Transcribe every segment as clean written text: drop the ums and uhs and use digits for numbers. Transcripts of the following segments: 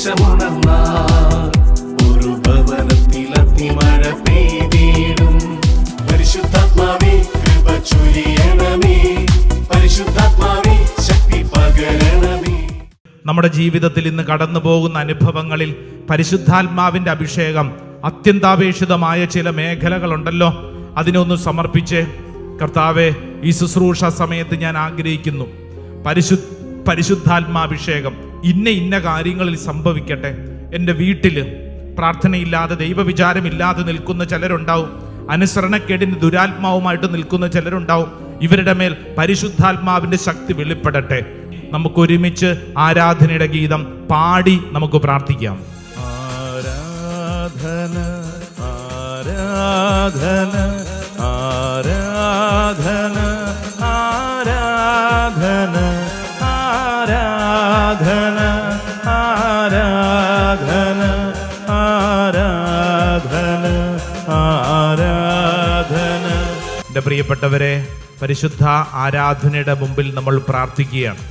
ദേശമുണർന്നാൽ ഒരു ഭവനത്തിൽ അഗ്നിമഴ പെയ്തിടും. പരിശുദ്ധാത്മാവേ കൃപ ചൊരിയണമേ, പരിശുദ്ധാത്മാവേ ശക്തി പകരണമേ. നമ്മുടെ ജീവിതത്തിൽ ഇന്ന് കടന്നു പോകുന്ന അനുഭവങ്ങളിൽ പരിശുദ്ധാത്മാവിന്റെ അഭിഷേകം അത്യന്താപേക്ഷിതമായ ചില മേഖലകളുണ്ടല്ലോ, അതിനൊന്ന് സമർപ്പിച്ച് കർത്താവെ, ഈ ശുശ്രൂഷ സമയത്ത് ഞാൻ ആഗ്രഹിക്കുന്നു പരിശുദ്ധാത്മാഭിഷേകം ഇന്ന കാര്യങ്ങളിൽ സംഭവിക്കട്ടെ. എൻ്റെ വീട്ടിൽ പ്രാർത്ഥനയില്ലാതെ ദൈവവിചാരമില്ലാതെ നിൽക്കുന്ന ചിലരുണ്ടാവും, അനുസരണക്കേടിന് ദുരാത്മാവുമായിട്ട് നിൽക്കുന്ന ചിലരുണ്ടാവും. ഇവരുടെ മേൽ പരിശുദ്ധാത്മാവിന്റെ ശക്തി വെളിപ്പെടട്ടെ. നമുക്ക് ഒരുമിച്ച് ആരാധനയുടെ ഗീതം പാടി നമുക്ക് പ്രാർത്ഥിക്കാം. ആരാധന ആരാധന ആരാധന ആരാധന ആരാധന ആരാധന ആരാധന ആരാധന. എൻ്റെ പ്രിയപ്പെട്ടവരെ, പരിശുദ്ധ ആരാധനയുടെ മുമ്പിൽ നമ്മൾ പ്രാർത്ഥിക്കുകയാണ്.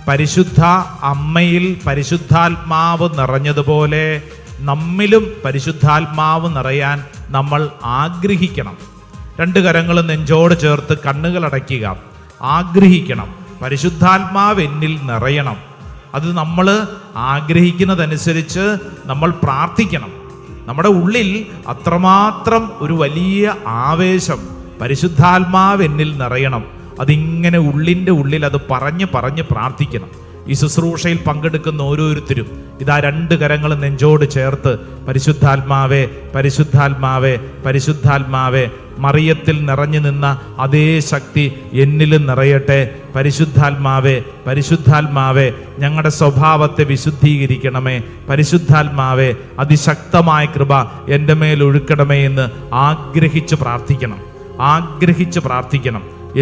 പരിശുദ്ധ അമ്മയിൽ പരിശുദ്ധാത്മാവ് നിറഞ്ഞതുപോലെ നമ്മിലും പരിശുദ്ധാത്മാവ് നിറയാൻ നമ്മൾ ആഗ്രഹിക്കണം. രണ്ട് കരങ്ങളും നെഞ്ചോട് ചേർത്ത് കണ്ണുകൾ അടയ്ക്കുക. ആഗ്രഹിക്കണം, പരിശുദ്ധാത്മാവ് എന്നിൽ നിറയണം. അത് നമ്മൾ ആഗ്രഹിക്കുന്നതനുസരിച്ച് നമ്മൾ പ്രാർത്ഥിക്കണം. നമ്മുടെ ഉള്ളിൽ അത്രമാത്രം ഒരു വലിയ ആവേശം, പരിശുദ്ധാത്മാവ് എന്നിൽ നിറയണം. അതിങ്ങനെ ഉള്ളിൻ്റെ ഉള്ളിൽ അത് പറഞ്ഞ് പ്രാർത്ഥിക്കണം. ഈ ശുശ്രൂഷയിൽ പങ്കെടുക്കുന്ന ഓരോരുത്തരും ഇതാ രണ്ട് കരങ്ങളും നെഞ്ചോട് ചേർത്ത് പരിശുദ്ധാത്മാവേ പരിശുദ്ധാത്മാവേ പരിശുദ്ധാത്മാവേ, മറിയത്തിൽ നിറഞ്ഞു നിന്ന അതേ ശക്തി എന്നിലും നിറയട്ടെ. പരിശുദ്ധാത്മാവേ പരിശുദ്ധാത്മാവേ, ഞങ്ങളുടെ സ്വഭാവത്തെ വിശുദ്ധീകരിക്കണമേ. പരിശുദ്ധാത്മാവേ, അതിശക്തമായ കൃപ എൻ്റെ മേൽ ഒഴുക്കണമേ എന്ന് ആഗ്രഹിച്ച് പ്രാർത്ഥിക്കണം.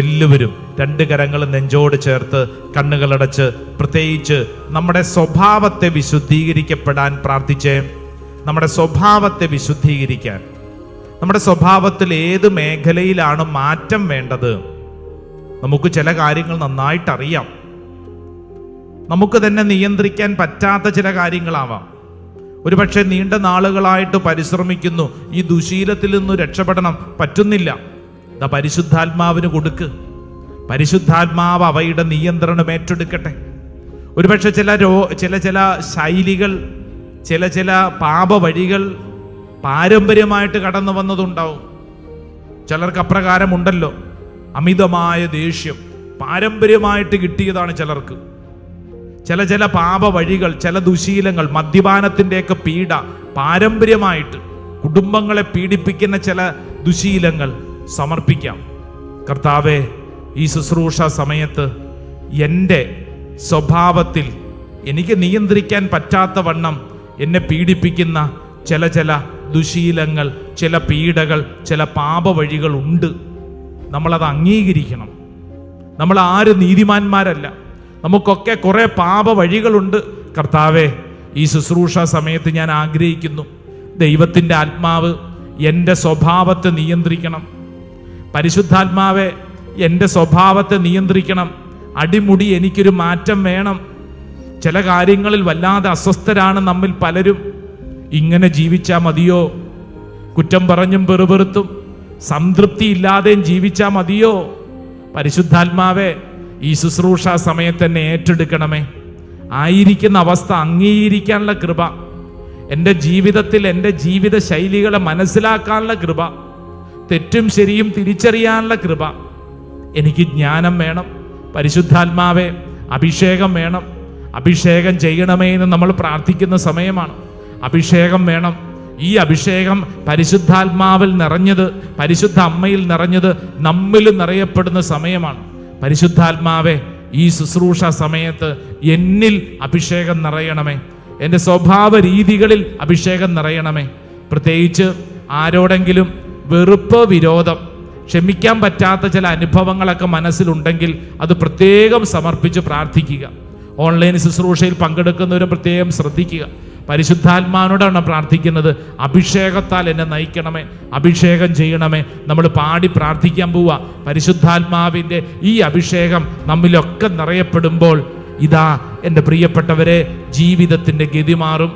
എല്ലാവരും രണ്ട് കരങ്ങളും നെഞ്ചോട് ചേർത്ത് കണ്ണുകളടച്ച് പ്രത്യേകിച്ച് നമ്മുടെ സ്വഭാവത്തെ വിശുദ്ധീകരിക്കപ്പെടാൻ പ്രാർത്ഥിച്ചേ. നമ്മുടെ സ്വഭാവത്തെ വിശുദ്ധീകരിക്കാൻ, നമ്മുടെ സ്വഭാവത്തിൽ ഏത് മേഖലയിലാണ് മാറ്റം വേണ്ടത്? നമുക്ക് ചില കാര്യങ്ങൾ നന്നായിട്ടറിയാം, നമുക്ക് തന്നെ നിയന്ത്രിക്കാൻ പറ്റാത്ത ചില കാര്യങ്ങളാവാം. ഒരുപക്ഷെ നീണ്ട നാളുകളായിട്ട് പരിശ്രമിക്കുന്നു, ഈ ദുശീലത്തിൽ നിന്ന് രക്ഷപ്പെടണം, പറ്റുന്നില്ല. പരിശുദ്ധാത്മാവിന് കൊടുക്ക്. പരിശുദ്ധാത്മാവ് അവയുടെ നിയന്ത്രണം ഏറ്റെടുക്കട്ടെ. ഒരുപക്ഷെ ചില ശൈലികൾ, ചില പാപ വഴികൾ പാരമ്പര്യമായിട്ട് കടന്നു വന്നതുണ്ടാവും. ചിലർക്ക് അപ്രകാരമുണ്ടല്ലോ. അമിതമായ ദേഷ്യം പാരമ്പര്യമായിട്ട് കിട്ടിയതാണ് ചിലർക്ക്. ചില പാപ വഴികൾ, ചില ദുശീലങ്ങൾ, മദ്യപാനത്തിൻ്റെയൊക്കെ പീഡ പാരമ്പര്യമായിട്ട് കുടുംബങ്ങളെ പീഡിപ്പിക്കുന്ന ചില ദുശീലങ്ങൾ സമർപ്പിക്കാം. കർത്താവേ, ഈ ശുശ്രൂഷ സമയത്ത് എൻ്റെ സ്വഭാവത്തിൽ എനിക്ക് നിയന്ത്രിക്കാൻ പറ്റാത്ത വണ്ണം എന്നെ പീഡിപ്പിക്കുന്ന ചില ദുശീലങ്ങൾ, ചില പീഡകൾ, ചില പാപ വഴികൾ ഉണ്ട്. നമ്മളത് അംഗീകരിക്കണം. നമ്മൾ ആരും നീതിമാന്മാരല്ല, നമുക്കൊക്കെ കുറേ പാപ വഴികളുണ്ട്. കർത്താവേ, ഈ ശുശ്രൂഷ സമയത്ത് ഞാൻ ആഗ്രഹിക്കുന്നു, ദൈവത്തിൻ്റെ ആത്മാവ് എൻ്റെ സ്വഭാവത്തെ നിയന്ത്രിക്കണം. പരിശുദ്ധാത്മാവെ, എൻ്റെ സ്വഭാവത്തെ നിയന്ത്രിക്കണം. അടിമുടി എനിക്കൊരു മാറ്റം വേണം. ചില കാര്യങ്ങളിൽ വല്ലാതെ അസ്വസ്ഥരാണ് നമ്മിൽ പലരും. ഇങ്ങനെ ജീവിച്ചാൽ മതിയോ? കുറ്റം പറഞ്ഞും പെറുപെറുത്തും സംതൃപ്തിയില്ലാതെയും ജീവിച്ചാൽ മതിയോ? പരിശുദ്ധാത്മാവെ, ഈ ശുശ്രൂഷ സമയത്ത് തന്നെ ഏറ്റെടുക്കണമേ. ആയിരിക്കുന്ന അവസ്ഥ അംഗീകരിക്കാനുള്ള കൃപ, എൻ്റെ ജീവിതത്തിൽ എൻ്റെ ജീവിത ശൈലികളെ മനസ്സിലാക്കാനുള്ള കൃപ, തെറ്റും ശരിയും തിരിച്ചറിയാനുള്ള കൃപ. എനിക്ക് ജ്ഞാനം വേണം. പരിശുദ്ധാത്മാവെ, അഭിഷേകം വേണം. അഭിഷേകം ചെയ്യണമേ എന്ന് നമ്മൾ പ്രാർത്ഥിക്കുന്ന സമയമാണ്. അഭിഷേകം വേണം. ഈ അഭിഷേകം പരിശുദ്ധാത്മാവിൽ നിറഞ്ഞത്, പരിശുദ്ധ അമ്മയിൽ നിറഞ്ഞത് നമ്മിൽ നിറയപ്പെടുന്ന സമയമാണ്. പരിശുദ്ധാത്മാവെ, ഈ ശുശ്രൂഷ സമയത്ത് എന്നിൽ അഭിഷേകം നിറയണമേ. എൻ്റെ സ്വഭാവ രീതികളിൽ അഭിഷേകം നിറയണമേ. പ്രത്യേകിച്ച് ആരോടെങ്കിലും വെറുപ്പ്, വിരോധം, ക്ഷമിക്കാൻ പറ്റാത്ത ചില അനുഭവങ്ങളൊക്കെ മനസ്സിലുണ്ടെങ്കിൽ അത് പ്രത്യേകം സമർപ്പിച്ച് പ്രാർത്ഥിക്കുക. ഓൺലൈൻ ശുശ്രൂഷയിൽ പങ്കെടുക്കുന്നവരും പ്രത്യേകം ശ്രദ്ധിക്കുക. പരിശുദ്ധാത്മാവിനോടാണ് പ്രാർത്ഥിക്കുന്നത്. അഭിഷേകത്താൽ എന്നെ നയിക്കണമേ, അഭിഷേകം ചെയ്യണമേ. നമ്മൾ പാടി പ്രാർത്ഥിക്കാൻ പോവുക. പരിശുദ്ധാത്മാവിൻ്റെ ഈ അഭിഷേകം നമ്മിലൊക്കെ നിറയപ്പെടുമ്പോൾ ഇതാ എൻ്റെ പ്രിയപ്പെട്ടവരെ, ജീവിതത്തിൻ്റെ ഗതി മാറും.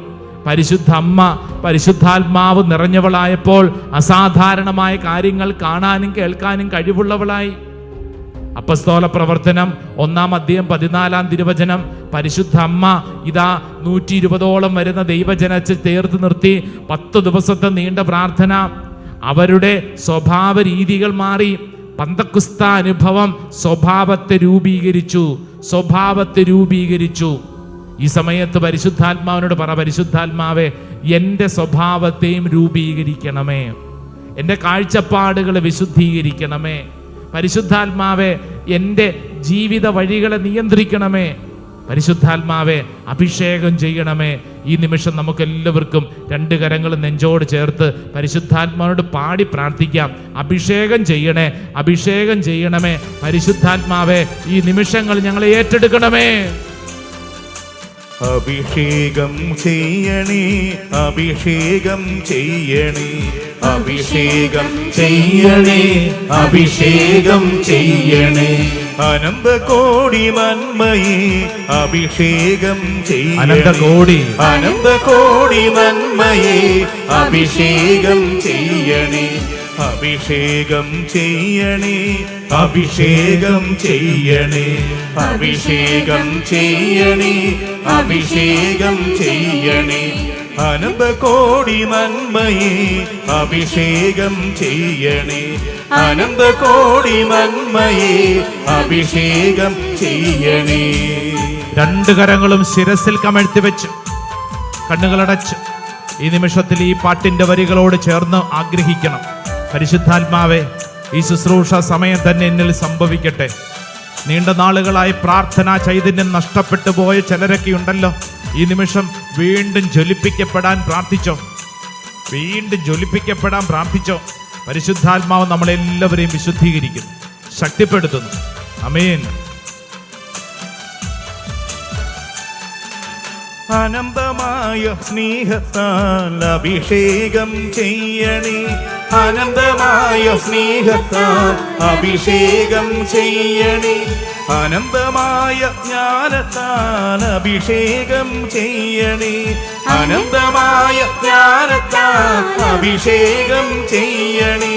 പരിശുദ്ധ അമ്മ പരിശുദ്ധാത്മാവ് നിറഞ്ഞവളായപ്പോൾ അസാധാരണമായ കാര്യങ്ങൾ കാണാനും കേൾക്കാനും കഴിവുള്ളവളായി. അപ്പസ്തോല പ്രവർത്തനം 1-ാം അധ്യായം 14-ാം തിരുവചനം, പരിശുദ്ധ അമ്മ ഇതാ 120ഓളം വരുന്ന ദൈവജനത്തെ ചേർത്ത് നിർത്തി 10 ദിവസത്തെ നീണ്ട പ്രാർത്ഥന. അവരുടെ സ്വഭാവ രീതികൾ മാറി. പന്തക്കുസ്ത അനുഭവം സ്വഭാവത്തെ രൂപീകരിച്ചു. ഈ സമയത്ത് പരിശുദ്ധാത്മാവിനോട് പറ, പരിശുദ്ധാത്മാവേ, എൻ്റെ സ്വഭാവത്തെയും രൂപീകരിക്കണമേ, എൻ്റെ കാഴ്ചപ്പാടുകളെ വിശുദ്ധീകരിക്കണമേ. പരിശുദ്ധാത്മാവേ, എൻ്റെ ജീവിത വഴികളെ നിയന്ത്രിക്കണമേ. പരിശുദ്ധാത്മാവേ, അഭിഷേകം ചെയ്യണമേ. ഈ നിമിഷം നമുക്കെല്ലാവർക്കും 2 കരങ്ങളും നെഞ്ചോട് ചേർത്ത് പരിശുദ്ധാത്മാവിനോട് പാടി പ്രാർത്ഥിക്കാം. അഭിഷേകം ചെയ്യണേ, അഭിഷേകം ചെയ്യണമേ. പരിശുദ്ധാത്മാവേ, ഈ നിമിഷങ്ങൾ ഞങ്ങളെ ഏറ്റെടുക്കണമേ. അഭിഷേകം ചെയ്യണേ, അഭിഷേകം ചെയ്യണേ, അഭിഷേകം ചെയ്യണേ, അഭിഷേകം ചെയ്യണേ. അനന്തകോടി നന്മയെ അഭിഷേകം ചെയ്യണേ, അനന്തകോടി നന്മയെ അഭിഷേകം ചെയ്യണേ, അഭിഷേകം ചെയ്യണേ, അഭിഷേകം ചെയ്യണേ, അഭിഷേകം ചെയ്യണേ, അഭിഷേകം ചെയ്യണേ. അനന്തകോടി നന്മയെ അഭിഷേകം ചെയ്യണേ, അനന്തകോടി നന്മയെ അഭിഷേകം ചെയ്യണേ. 2 കരങ്ങളും ശിരസിൽ കമഴ്ത്തി വെച്ച് കണ്ണുകളടച്ച് ഈ നിമിഷത്തിൽ ഈ പാട്ടിന്റെ വരികളോട് ചേർന്ന് ആഗ്രഹിക്കണം. പരിശുദ്ധാത്മാവേ, ഈ ശുശ്രൂഷ സമയം തന്നെ എന്നിൽ സംഭവിക്കട്ടെ. നീണ്ട നാളുകളായി പ്രാർത്ഥനാ ചൈതന്യം നഷ്ടപ്പെട്ടു പോയ ചിലരൊക്കെ ഉണ്ടല്ലോ. ഈ നിമിഷം വീണ്ടും ജ്വലിപ്പിക്കപ്പെടാൻ പ്രാർത്ഥിച്ചോ. പരിശുദ്ധാത്മാവ് നമ്മളെല്ലാവരെയും വിശുദ്ധീകരിക്കും, ശക്തിപ്പെടുത്തുന്നു. ആമേൻ. അനന്തമായ സ്നേഹത്താൽ അഭിഷേകം ചെയ്യണേ, അനന്തമായ സ്നേഹത്താൽ അഭിഷേകം ചെയ്യണേ, അനന്തമായ ജ്ഞാനത്താൽ അഭിഷേകം ചെയ്യണേ, അനന്തമായ ജ്ഞാനത്താൽ അഭിഷേകം ചെയ്യണേ,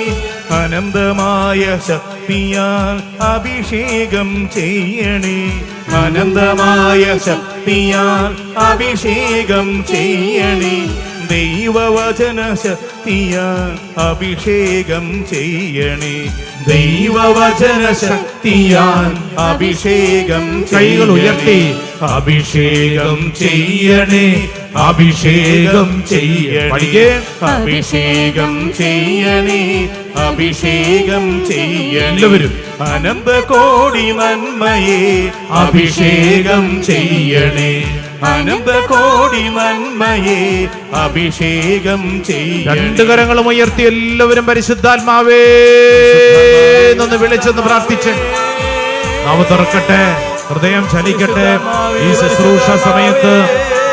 അനന്തമായ ശക്തിയാൽ അഭിഷേകം ചെയ്യണേ, അനന്തമായ ശക്തിയാൽ അഭിഷേകം ചെയ്യണേ. ദൈവവചന ശക്തിയാൽ അഭിഷേകം ചെയ്യണേ, ദൈവവചന ശക്തിയാൽ അഭിഷേകം. കൈകൾ ഉയർത്തി അഭിഷേകം ചെയ്യണേ, അഭിഷേകം ചെയ്യണേ, അഭിഷേകം ചെയ്യണേ, അഭിഷേകം ചെയ്യണേ. എല്ലാവരും അനന്തകോടി നന്മയെ അഭിഷേകം ചെയ്യണേ, അനന്തകോടി നന്മയെ അഭിഷേകം ചെയ്യണേ. 2 കരങ്ങളും ഉയർത്തി എല്ലാവരും പരിശുദ്ധാത്മാവേ എന്ന് വിളിച്ചെന്ന് പ്രാർത്ഥിച്ച് നാവ് തുറക്കട്ടെ, ഹൃദയം ചലിക്കട്ടെ. ഈ ശുശ്രൂഷ സമയത്ത്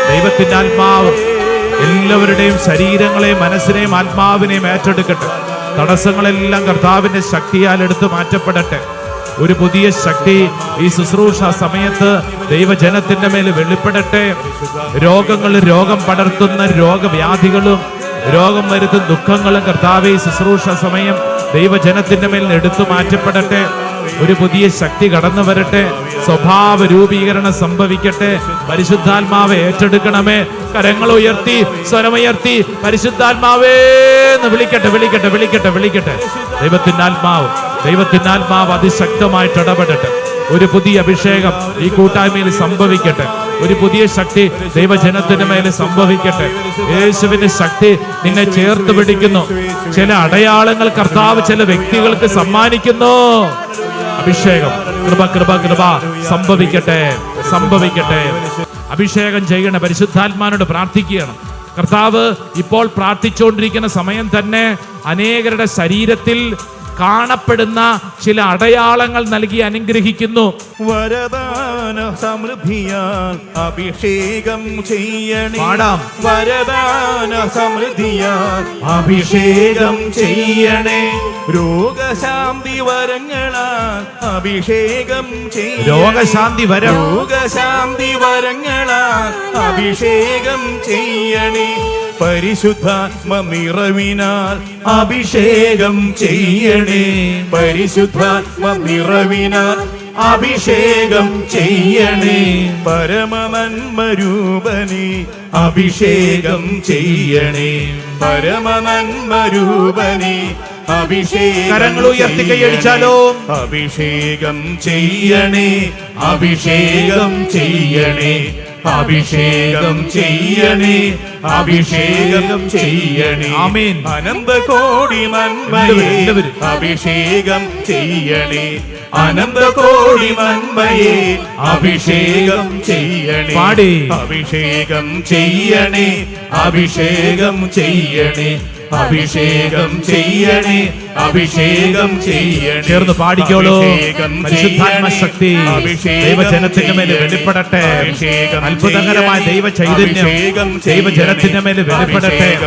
ദൈവത്തിന്റെ ആത്മാവ് എല്ലാവരുടെയും ശരീരങ്ങളെയും മനസ്സിനെയും ആത്മാവിനെയും ഏറ്റെടുക്കട്ടെ. തടസ്സങ്ങളെല്ലാം കർത്താവിന്റെ ശക്തിയാൽ എടുത്തു മാറ്റപ്പെടട്ടെ. ഒരു പുതിയ ശക്തി ഈ ശുശ്രൂഷ സമയത്ത് ദൈവജനത്തിന്റെ മേൽ വെളിപ്പെടട്ടെ. രോഗം പടർത്തുന്ന രോഗവ്യാധികളും രോഗം വരുത്തുന്ന ദുഃഖങ്ങളും കർത്താവേ ഈ ശുശ്രൂഷ സമയം ദൈവജനത്തിന്റെ മേൽ എടുത്തു മാറ്റപ്പെടട്ടെ. ഒരു പുതിയ ശക്തി കടന്നു വരട്ടെ. സ്വഭാവ രൂപീകരണം സംഭവിക്കട്ടെ. പരിശുദ്ധാത്മാവെ ഏറ്റെടുക്കണമേ. കരങ്ങൾ ഉയർത്തി സ്വരമുയർത്തി പരിശുദ്ധാത്മാവേ എന്ന് വിളിക്കട്ടെ. ദൈവത്തിന്റെ ആത്മാവ് അതിശക്തമായിട്ട് ഇടപെടട്ടെ. ഒരു പുതിയ അഭിഷേകം ഈ കൂട്ടായ്മയിൽ സംഭവിക്കട്ടെ. ഒരു പുതിയ ശക്തി ദൈവജനത്തിന് മേലെ സംഭവിക്കട്ടെ. യേശുവിന്റെ ശക്തി നിന്നെ ചേർത്ത് പിടിക്കുന്നു. ചില അടയാളങ്ങൾ കർത്താവ് ചില വ്യക്തികൾക്ക് സമ്മാനിക്കുന്നു. അഭിഷേകം കൃപ സംഭവിക്കട്ടെ. അഭിഷേകം ചെയ്യണ പരിശുദ്ധാത്മാനോട് പ്രാർത്ഥിക്കുകയാണ്. കർത്താവ് ഇപ്പോൾ പ്രാർത്ഥിച്ചുകൊണ്ടിരിക്കുന്ന സമയം തന്നെ അനേകരുടെ ശരീരത്തിൽ കാണപ്പെടുന്ന ചില അടയാളങ്ങൾ നൽകി അനുഗ്രഹിക്കുന്നു. വരദാന സമൃദ്ധിയാൽ അഭിഷേകം ചെയ്യണേ. പാടാം. വരദാന സമൃദ്ധിയാൽ അഭിഷേകം ചെയ്യണേ. രോഗശാന്തി വരങ്ങളാൽ അഭിഷേകം ചെയ്യണേ. രോഗശാന്തി വരം. രോഗശാന്തി വരങ്ങളാൽ അഭിഷേകം ചെയ്യണേ. പരിശുദ്ധാത്മ നിറവിനാൽ അഭിഷേകം ചെയ്യണേ. പരിശുദ്ധാത്മ നിറവിനാൽ അഭിഷേകം ചെയ്യണേ. പരമനന്മരൂപനെ അഭിഷേകം ചെയ്യണേ. പരമനന്മരൂപനെ അഭിഷേകം. കരങ്ങൾ ഉയർത്തി കൈയടിച്ചാലോ. അഭിഷേകം ചെയ്യണേ. അഭിഷേകം ചെയ്യണേ. അഭിഷേകം ചെയ്യണേ. അഭിഷേകം ചെയ്യണേ. ആമേൻ. അനന്തകോടി നന്മയെ അഭിഷേകം ചെയ്യണേ. അനന്തകോടി നന്മയെ അഭിഷേകം ചെയ്യണേ. പാടി. അഭിഷേകം ചെയ്യണേ. അഭിഷേകം ചെയ്യണേ. അഭിഷേകം ചെയ്യണേ. അഭിഷേകം ചെയ്യണേ. ചേർന്ന് പാടിക്കോളൂ. പരിശുദ്ധാത്മ ശക്തി ദൈവജനത്തിന്റെ മേൽ വെളിപ്പെടട്ടെ. അത്ഭുതകരമായ ദൈവ ചൈതന്യം ദൈവജനത്തിന്റെ മേൽ വെളിപ്പെടട്ടെ.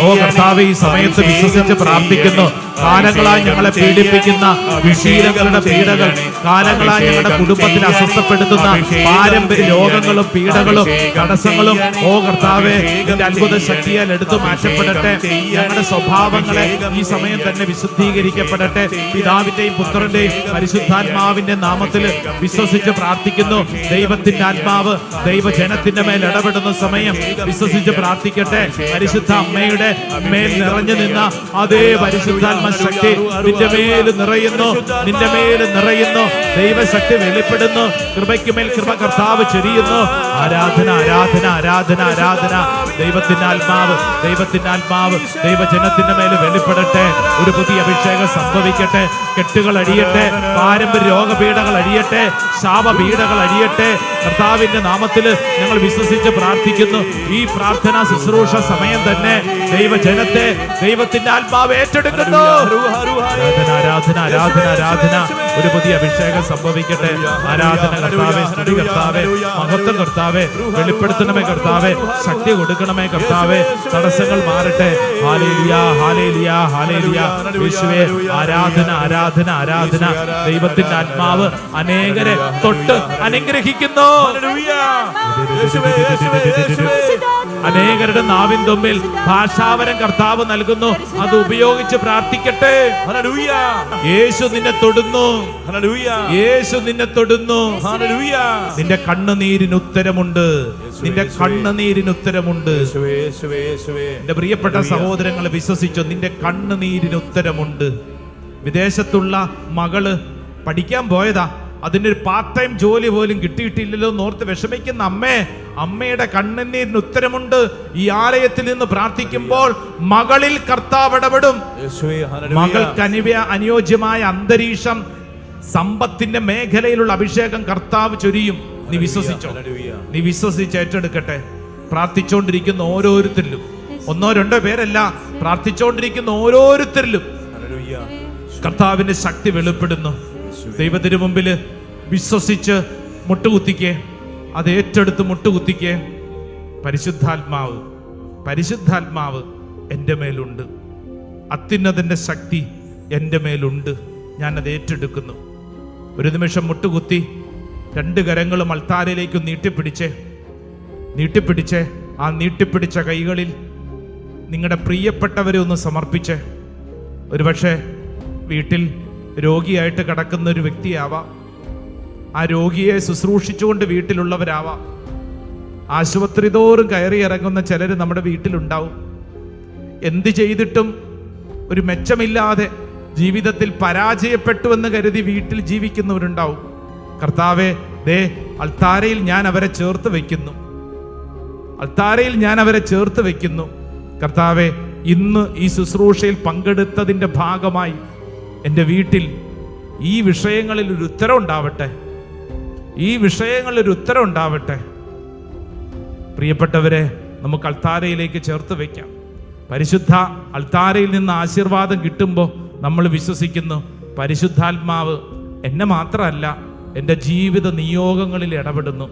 ഓ കർത്താവേ, ഈ സമയത്ത് വിശ്വസിച്ച് പ്രാർത്ഥിക്കുന്നു. കാലങ്ങളായി ഞങ്ങളെ പീഡിപ്പിക്കുന്ന വിഷീലങ്ങളുടെ പീഡകൾ, കാലങ്ങളായി ഞങ്ങളുടെ കുടുംബത്തിന് അസ്വസ്ഥപ്പെടുത്തുന്ന പാരമ്പര്യ രോഗങ്ങളും പീഡകളും തടസ്സങ്ങളും ഓ കർത്താവേ, നിന്റെ അത്ഭുത ശക്തിയാൽ എടുത്തു മാറ്റപ്പെടട്ടെ. ഞങ്ങളുടെ സ്വഭാവങ്ങളെ ഈ സമയം തന്നെ വിശുദ്ധീകരിക്കപ്പെടട്ടെ. പിതാവിന്റെയും പുത്രന്റെയും പരിശുദ്ധാത്മാവിന്റെ നാമത്തിൽ വിശ്വസിച്ച് പ്രാർത്ഥിക്കുന്നു. ദൈവത്തിന്റെ ആത്മാവ് ദൈവജനത്തിന്റെ മേൽ ഇടപെടുന്ന സമയം വിശ്വസിച്ച് പ്രാർത്ഥിക്കട്ടെ. പരിശുദ്ധ അമ്മയുടെ മേൽ നിറഞ്ഞു നിന്ന അതേ പരിശുദ്ധാത്മ ശക്തി നിന്റെ മേൽ നിറയുന്നു. നിന്റെ മേൽ നിറയുന്നു. ദൈവശക്തി വെളിപ്പെടുന്നു. കൃപയ്ക്ക് മേൽ കൃപ കർത്താവ് ചൊരിയുന്നു. ആരാധന, ആരാധന, ആരാധന, ആരാധന. ദൈവത്തിന്റെ ആത്മാവ്, ദൈവത്തിന്റെ ആത്മാവ് ദൈവജനത്തിന്റെ മേൽ വെളിപ്പെടട്ടെ. ഒരു പുതിയ അഭിഷേകം സംഭവിക്കട്ടെ. കെട്ടുകൾ അഴിയട്ടെ. പാരമ്പര്യ രോഗപീഠകൾ അഴിയട്ടെ. ശാപപീഠകൾ അഴിയട്ടെ. കർത്താവിന്റെ നാമത്തിൽ ഞങ്ങൾ വിശ്വസിച്ച് പ്രാർത്ഥിക്കുന്നു. ഈ പ്രാർത്ഥന ശുശ്രൂഷ സമയം തന്നെ ദൈവജനത്തെ ദൈവത്തിന്റെ ആത്മാവ് ഏറ്റെടുക്കുന്നു. ആരാധന, ആരാധന, ആരാധന, ആരാധന. ഒരു പുതിയ അഭിഷേകം സംഭവിക്കട്ടെ. ആരാധന കർത്താവേ, സ്തുതി കർത്താവേ, മഹത്വം കർത്താവേ, വെളിപ്പെടുത്തണമേ കർത്താവേ, ശക്തി കൊടുക്കണമേ കർത്താവേ. തടസ്സങ്ങൾ മാറട്ടെ. Hallelujah, hallelujah, hallelujah. യേശുവേ, ആരാധന, ആരാധന, ആരാധന. ദൈവത്തിന്റെ ആത്മാവ് അനേകരെ തൊട്ട് അനുഗ്രഹിക്കുന്നു. അനേകരുടെ നാവിൻ തുമ്പിൽ ഭാഷാവരം കർത്താവ് നൽകുന്നു. അത് ഉപയോഗിച്ച് പ്രാർത്ഥിക്കട്ടെ. യേശു നിന്നെ തൊടുന്നു. യേശു നിന്നെ തൊടുന്നു. നിന്റെ കണ്ണുനീരിന് ഉത്തരമുണ്ട്. നിന്റെ കണ്ണുനീരിന് ഉത്തരമുണ്ട്. എന്റെ പ്രിയപ്പെട്ട സഹോദരങ്ങളെ വിശ്വസിച്ചു, നിന്റെ കണ്ണുനീരിന് ഉത്തരമുണ്ട്. വിദേശത്തുള്ള മകള് പഠിക്കാൻ പോയതാ. അതിനൊരു പാർട്ട് ടൈം ജോലി പോലും കിട്ടിയിട്ടില്ലല്ലോ എന്നോർത്ത് വിഷമിക്കുന്ന അമ്മയുടെ കണ്ണുനീരിന് ഉത്തരമുണ്ട്. ഈ ആലയത്തിൽ നിന്ന് പ്രാർത്ഥിക്കുമ്പോൾ മകളിൽ കർത്താവ് ഇടപെടും. മകൾക്ക് അനുയോജ്യമായ അന്തരീക്ഷം, സമ്പത്തിന്റെ മേഖലയിലുള്ള അഭിഷേകം കർത്താവ് ചൊരിയും. നീ വിശ്വസിച്ചോ? നീ വിശ്വസിച്ച് ഏറ്റെടുക്കട്ടെ. പ്രാർത്ഥിച്ചുകൊണ്ടിരിക്കുന്ന ഓരോരുത്തരിലും, ഒന്നോ രണ്ടോ പേരല്ല, പ്രാർത്ഥിച്ചുകൊണ്ടിരിക്കുന്ന ഓരോരുത്തരിലും കർത്താവിന്റെ ശക്തി വെളിപ്പെടുന്നു. ദൈവത്തിന് മുമ്പിൽ വിശ്വസിച്ച് മുട്ടുകുത്തിക്കേ. അത് ഏറ്റെടുത്ത് മുട്ടുകുത്തിക്കേ. പരിശുദ്ധാത്മാവ്, പരിശുദ്ധാത്മാവ് എൻ്റെ മേലുണ്ട്. അത്യുന്നതന്റെ ശക്തി എൻ്റെ മേലുണ്ട്. ഞാനത് ഏറ്റെടുക്കുന്നു. ഒരു നിമിഷം മുട്ടുകുത്തി രണ്ട് കരങ്ങളും അൾത്താരയിലേക്ക് നീട്ടിപ്പിടിച്ചേ. ആ നീട്ടിപ്പിടിച്ച കൈകളിൽ നിങ്ങളുടെ പ്രിയപ്പെട്ടവരെ ഒന്ന് സമർപ്പിച്ചേ. ഒരുപക്ഷെ വീട്ടിൽ രോഗിയായിട്ട് കിടക്കുന്ന ഒരു വ്യക്തിയാവാം. ആ രോഗിയെ ശുശ്രൂഷിച്ചുകൊണ്ട് വീട്ടിലുള്ളവരാവാം. ആശുപത്രി തോറും കയറി ഇറങ്ങുന്ന ചിലർ നമ്മുടെ വീട്ടിലുണ്ടാവും. എന്ത് ചെയ്തിട്ടും ഒരു മെച്ചമില്ലാതെ ജീവിതത്തിൽ പരാജയപ്പെട്ടുവെന്ന് കരുതി വീട്ടിൽ ജീവിക്കുന്നവരുണ്ടാവും. കർത്താവേ, ദേ അൾത്താരയിൽ ഞാൻ അവരെ ചേർത്ത് വയ്ക്കുന്നു. അൾത്താരയിൽ ഞാൻ അവരെ ചേർത്ത് വയ്ക്കുന്നു. കർത്താവേ, ഇന്ന് ഈ ശുശ്രൂഷയിൽ പങ്കെടുത്തതിൻ്റെ ഭാഗമായി എൻ്റെ വീട്ടിൽ ഈ വിഷയങ്ങളിൽ ഒരു ഉത്തരം ഉണ്ടാവട്ടെ. ഈ വിഷയങ്ങളിൽ ഒരു ഉത്തരം ഉണ്ടാവട്ടെ. പ്രിയപ്പെട്ടവരെ, നമുക്ക് അൾത്താരയിലേക്ക് ചേർത്ത് വയ്ക്കാം. പരിശുദ്ധ അൾത്താരയിൽ നിന്ന് ആശീർവാദം കിട്ടുമ്പോൾ നമ്മൾ വിശ്വസിക്കുന്നു പരിശുദ്ധാത്മാവ് എന്നെ മാത്രമല്ല എൻ്റെ ജീവിത നിയോഗങ്ങളിൽ ഇടപെടുന്നു.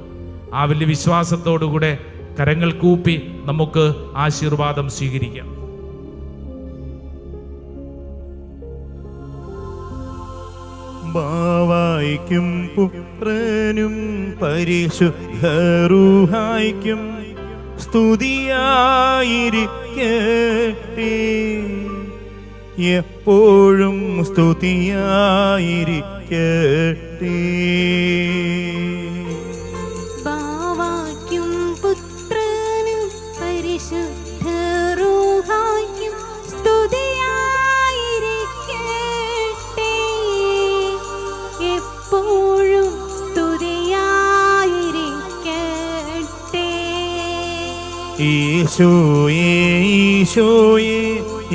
ആ വലിയ വിശ്വാസത്തോടുകൂടെ കരങ്ങൾ കൂപ്പി നമുക്ക് ആശീർവാദം സ്വീകരിക്കാം. ബാവായിക്കും പുത്രനും പരിശുദ്ധ റൂഹായിക്കും സ്തുതിയായിരിക്കട്ടെ, എപ്പോഴും സ്തുതിയായിരിക്കട്ടെ. ബാവാക്കും പുത്രനും പരിശുദ്ധ റൂഹായ്ക്കും സ്തുതിയായിരിക്കട്ടെ, എപ്പോഴും സ്തുതിയായിരിക്കട്ടെ. ഈശോയേ ഈശോയേ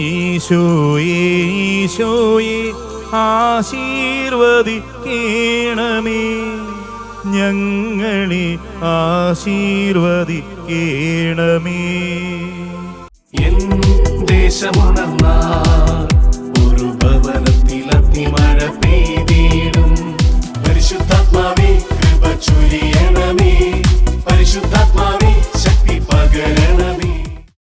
ഈശോയേ ഈശോയേ ആശീർവദിക്കണമേ, ഞങ്ങളെ ആശീർവദിക്കണമേ. എൻ ദേശമുണർന്നാൽ ഒരു ഭവനത്തിൽ അഗ്നിമഴ പെയ്തിടും. പരിശുദ്ധാത്മാവേ കൃപ ചൊരിയണമേ, പരിശുദ്ധാത്മാവേ